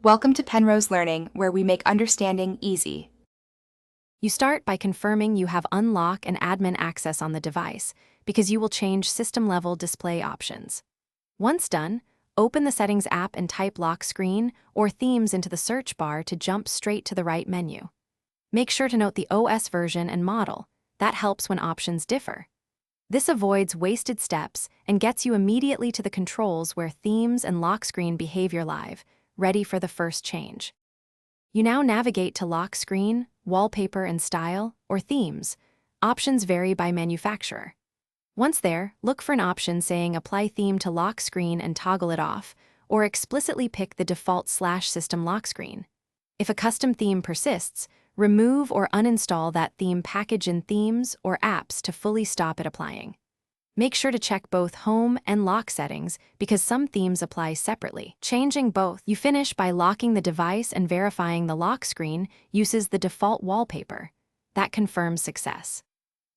Welcome to Penrose Learning, where we make understanding easy. You start by confirming you have unlock and admin access on the device, because you will change system-level display options. Once done, open the Settings app and type Lock Screen or Themes into the search bar to jump straight to the right menu. Make sure to note the OS version and model. That helps when options differ. This avoids wasted steps and gets you immediately to the controls where Themes and Lock Screen behavior live, ready for the first change. You now navigate to Lock Screen, Wallpaper and Style, or Themes. Options vary by manufacturer. Once there, look for an option saying Apply Theme to Lock Screen and toggle it off, or explicitly pick the default /System Lock Screen. If a custom theme persists, remove or uninstall that theme package in Themes or Apps to fully stop it applying. Make sure to check both Home and Lock settings because some themes apply separately. Changing both, you finish by locking the device and verifying the lock screen uses the default wallpaper. That confirms success.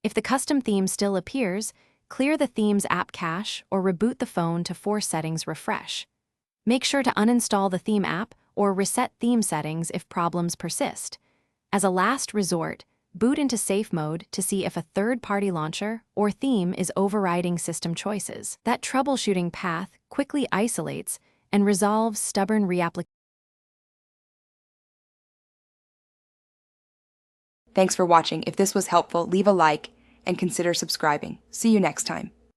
If the custom theme still appears, clear the theme's app cache or reboot the phone to force settings refresh. Make sure to uninstall the theme app or reset theme settings if problems persist. As a last resort, boot into safe mode to see if a third-party launcher or theme is overriding system choices. That troubleshooting path quickly isolates and resolves stubborn reapplication. Thanks for watching. If this was helpful, leave a like and consider subscribing. See you next time.